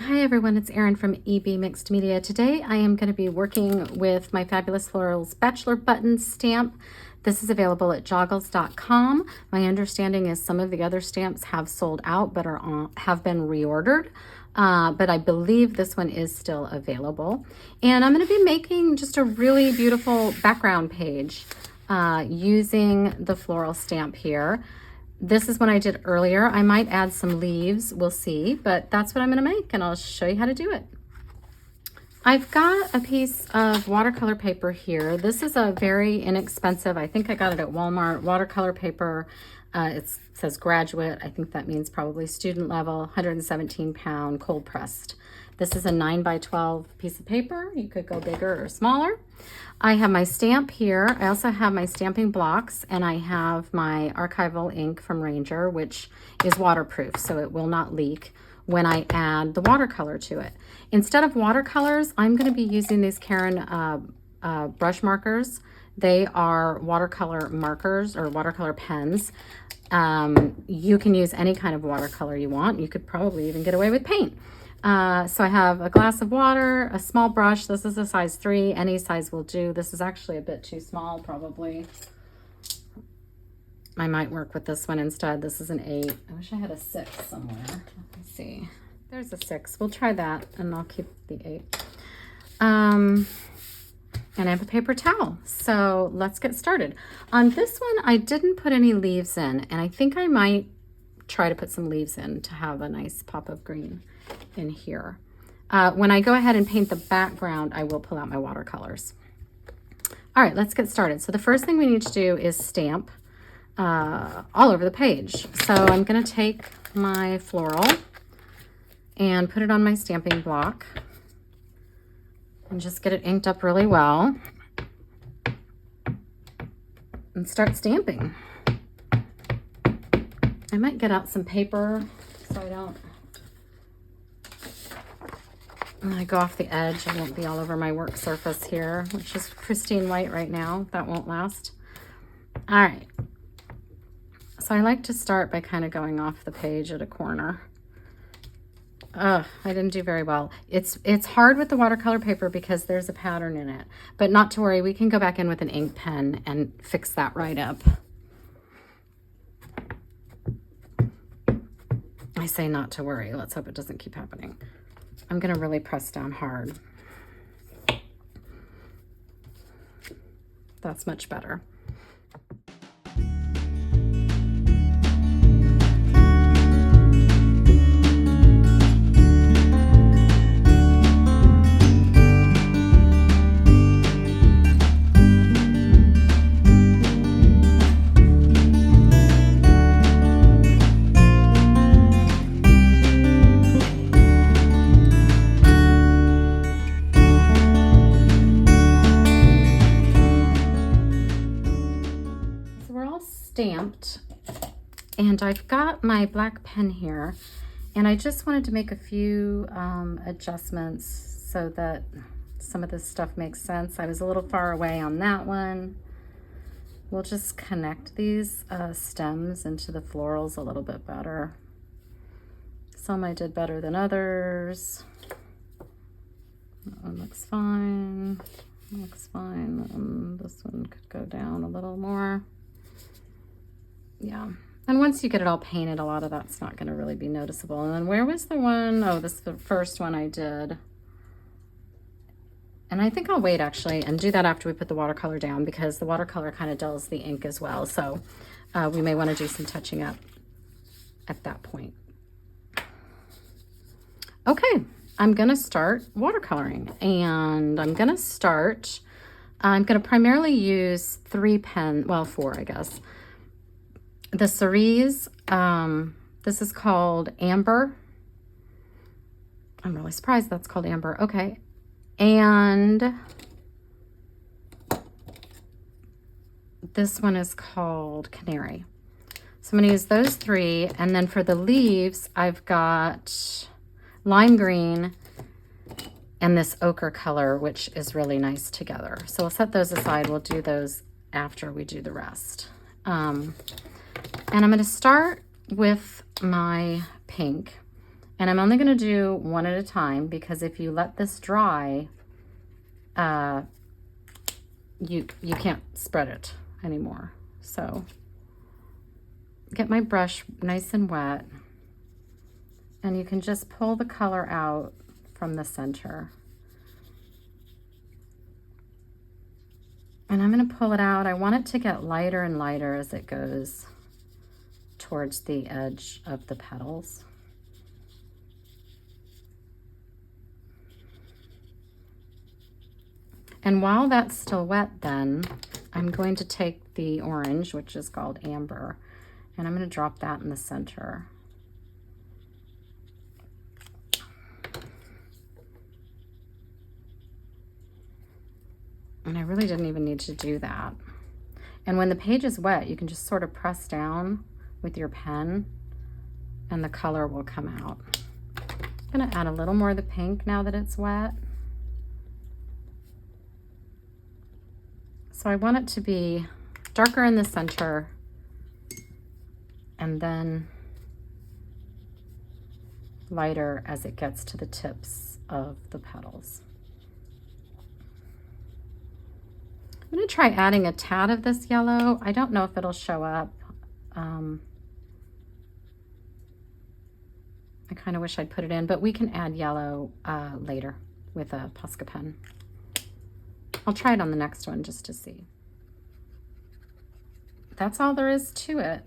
Hi everyone, it's Erin from EB Mixed Media. Today I am going to be working with my Fabulous Florals Bachelor Button stamp. This is available at joggles.com. My understanding is some of the other stamps have sold out but have been reordered. But I believe this one is still available. And I'm going to be making just a really beautiful background page using the floral stamp here. This is one I did earlier. I might add some leaves, we'll see, but that's what I'm going to make, and I'll show you how to do it. I've got a piece of watercolor paper here. This is a very inexpensive, I think I got it at Walmart, watercolor paper. It says graduate. I think that means probably student level, 117 pound cold pressed. This is a 9 by 12 piece of paper. You could go bigger or smaller. I have my stamp here. I also have my stamping blocks, and I have my archival ink from Ranger, which is waterproof, so it will not leak when I add the watercolor to it. Instead of watercolors, I'm going to be using these Karen brush markers. They are watercolor markers or watercolor pens. You can use any kind of watercolor you want. You could probably even get away with paint. So I have a glass of water, a small brush. This is a size 3. Any size will do. This is actually a bit too small, probably. I might work with this one instead. This is an 8. I wish I had a 6 somewhere. Let me see. There's a 6. We'll try that, and I'll keep the 8. And I have a paper towel. So let's get started. On this one, I didn't put any leaves in, and I think I might try to put some leaves in to have a nice pop of green in here. When I go ahead and paint the background, I will pull out my watercolors. All right, let's get started. So the first thing we need to do is stamp all over the page. So I'm going to take my floral and put it on my stamping block and just get it inked up really well and start stamping. I might get out some paper so I don't, when I go off the edge, I won't be all over my work surface here, which is pristine white right now. That won't last. All right. So I like to start by kind of going off the page at a corner. I didn't do very well. It's hard with the watercolor paper because there's a pattern in it, but not to worry. We can go back in with an ink pen and fix that right up. I say not to worry. Let's hope it doesn't keep happening. I'm going to really press down hard. That's much better. Stamped, and I've got my black pen here, and I just wanted to make a few adjustments so that some of this stuff makes sense. I was a little far away on that one. We'll just connect these stems into the florals a little bit better. Some I did better than others. That one looks fine. Looks fine. This one could go down a little more. Yeah, and once you get it all painted, a lot of that's not going to really be noticeable. And then where was the one? Oh, this is the first one I did. And I think I'll wait actually and do that after we put the watercolor down, because the watercolor kind of dulls the ink as well. So we may want to do some touching up at that point. Okay, I'm going to start watercoloring, and I'm going to primarily use 4, I guess. The cerise, this is called Amber. I'm really surprised that's called Amber. Okay. And this one is called Canary. So I'm going to use those 3. And then for the leaves, I've got lime green and this ochre color, which is really nice together. So we'll set those aside. We'll do those after we do the rest. And I'm going to start with my pink, And I'm only going to do one at a time, because if you let this dry, you can't spread it anymore. So get my brush nice and wet, and you can just pull the color out from the center. And I'm going to pull it out. I want it to get lighter and lighter as it goes towards the edge of the petals. And while that's still wet, then I'm going to take the orange, which is called amber, and I'm going to drop that in the center. And I really didn't even need to do that. And when the page is wet, you can just sort of press down with your pen and the color will come out. I'm going to add a little more of the pink now that it's wet. So I want it to be darker in the center and then lighter as it gets to the tips of the petals. I'm going to try adding a tad of this yellow. I don't know if it'll show up. I kind of wish I'd put it in, but we can add yellow later with a Posca pen. I'll try it on the next one just to see. That's all there is to it.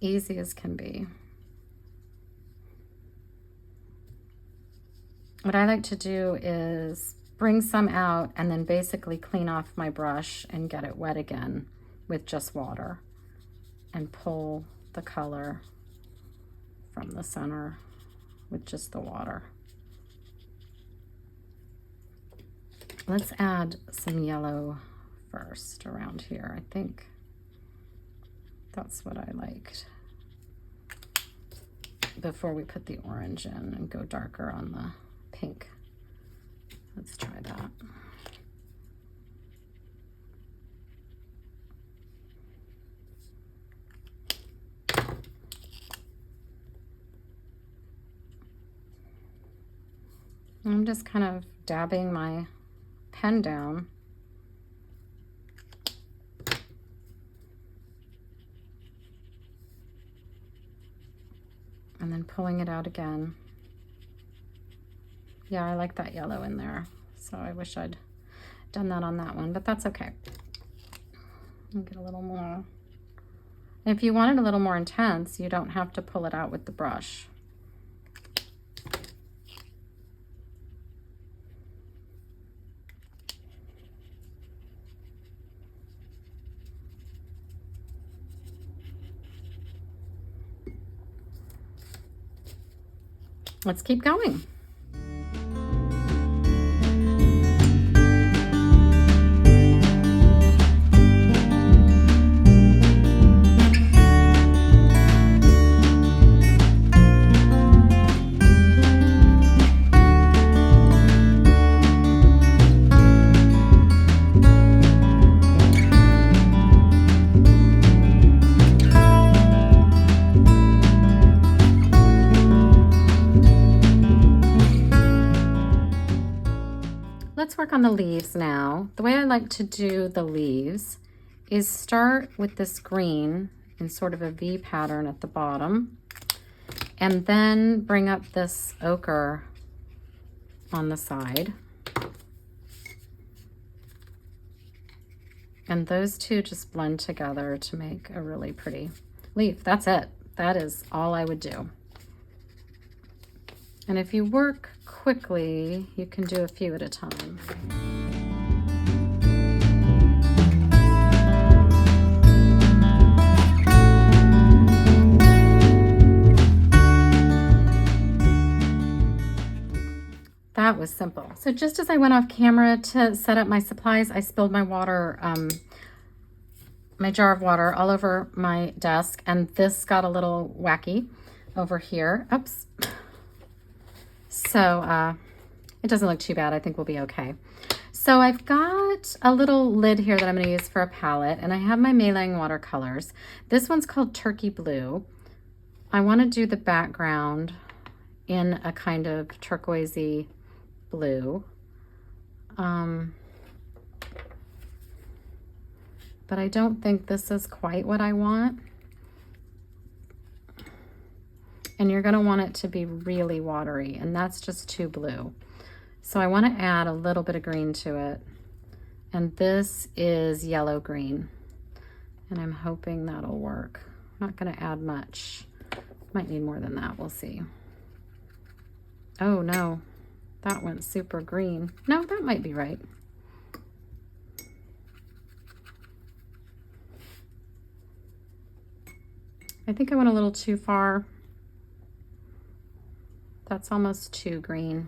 Easy as can be. What I like to do is bring some out and then basically clean off my brush and get it wet again with just water and pull the color from the center with just the water. Let's add some yellow first around here. I think that's what I liked before we put the orange in and go darker on the pink. Let's try that. I'm just kind of dabbing my pen down. And then pulling it out again. Yeah, I like that yellow in there. So I wish I'd done that on that one, but that's okay. I'll get a little more. If you want it a little more intense, you don't have to pull it out with the brush. Let's keep going. Let's work on the leaves now. The way I like to do the leaves is start with this green in sort of a V pattern at the bottom, and then bring up this ochre on the side. And those two just blend together to make a really pretty leaf. That's it. That is all I would do. And if you work quickly, you can do a few at a time. That was simple. So just as I went off camera to set up my supplies, I spilled my water, my jar of water all over my desk, and this got a little wacky over here. Oops. So it doesn't look too bad. I think we'll be okay. So I've got a little lid here that I'm going to use for a palette, and I have my Maylang watercolors. This one's called Turkey Blue. I want to do the background in a kind of turquoisey blue. But I don't think this is quite what I want. And you're going to want it to be really watery, and that's just too blue. So I want to add a little bit of green to it. And this is yellow green. And I'm hoping that'll work. I'm not going to add much. Might need more than that. We'll see. Oh no, that went super green. No, that might be right. I think I went a little too far. That's almost too green.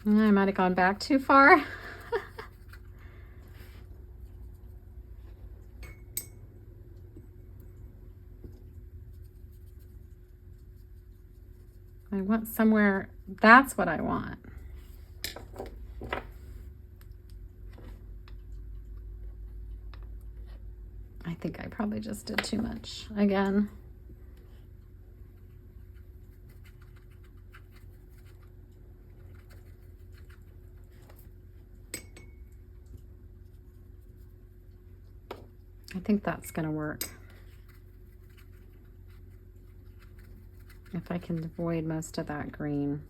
I might have gone back too far. I want somewhere, that's what I want. I think I probably just did too much again. I think that's going to work. If I can avoid most of that green.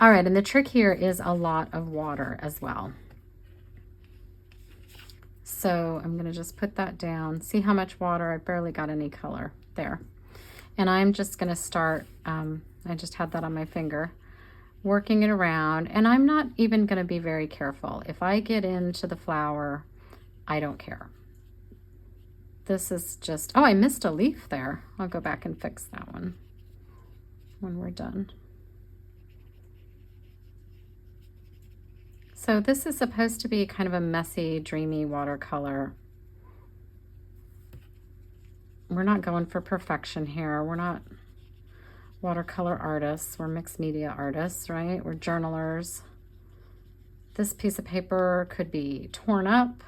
All right, and the trick here is a lot of water as well. So I'm going to just put that down. See how much water? I barely got any color there. And I'm just going to start, I just had that on my finger, working it around. And I'm not even going to be very careful. If I get into the flower, I don't care. This is just, oh, I missed a leaf there. I'll go back and fix that one when we're done. So this is supposed to be kind of a messy, dreamy watercolor. We're not going for perfection here. We're not watercolor artists. We're mixed media artists, right? We're journalers. This piece of paper could be torn up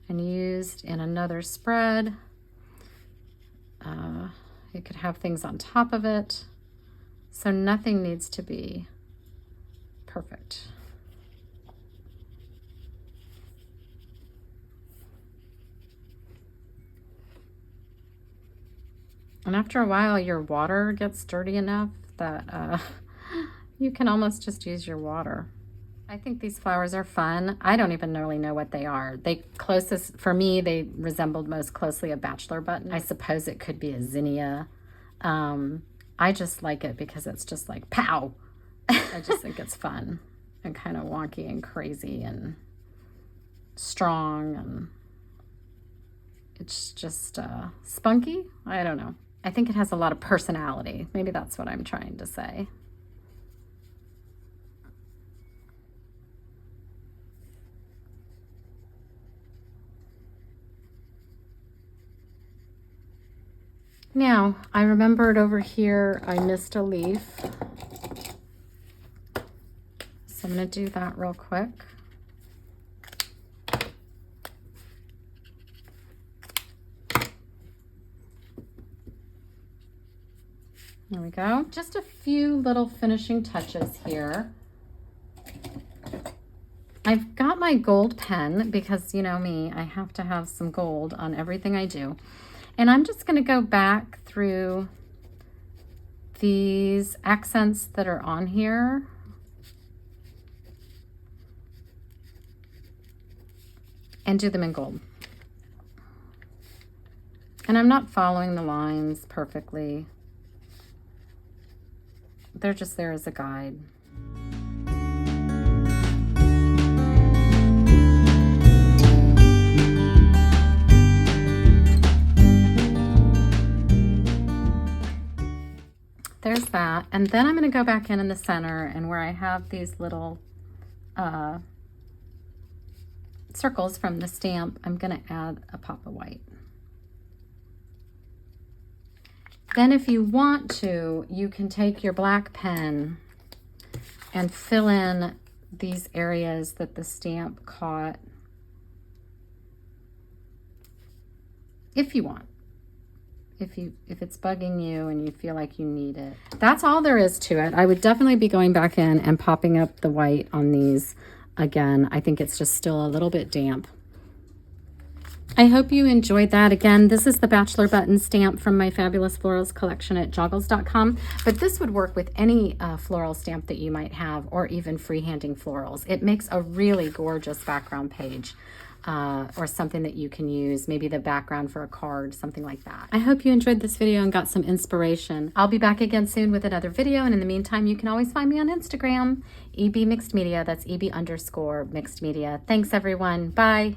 and used in another spread. You could have things on top of it. So nothing needs to be perfect. And after a while, your water gets dirty enough that you can almost just use your water. I think these flowers are fun. I don't even really know what they are. For me, they resembled most closely a bachelor button. I suppose it could be a zinnia. I just like it because it's just like, pow! I just think it's fun and kind of wonky and crazy and strong, and it's just spunky. I don't know. I think it has a lot of personality. Maybe that's what I'm trying to say. Now, I remembered over here I missed a leaf. So I'm going to do that real quick. There we go. Just a few little finishing touches here. I've got my gold pen because, you know me, I have to have some gold on everything I do. And I'm just going to go back through these accents that are on here. And do them in gold. And I'm not following the lines perfectly. They're just there as a guide. There's that. And then I'm going to go back in the center, and where I have these little circles from the stamp, I'm going to add a pop of white. Then if you want to, you can take your black pen and fill in these areas that the stamp caught, if you want. If it's bugging you and you feel like you need it. That's all there is to it. I would definitely be going back in and popping up the white on these again. I think it's just still a little bit damp. I hope you enjoyed that. Again, this is the Bachelor Button stamp from my Fabulous Florals collection at joggles.com, but this would work with any floral stamp that you might have, or even freehanding florals. It makes a really gorgeous background page. Or something that you can use, maybe the background for a card, something like that. I hope you enjoyed this video and got some inspiration. I'll be back again soon with another video, and in the meantime, you can always find me on Instagram, EB Mixed Media. That's EB_Mixed Media. Thanks, everyone. Bye.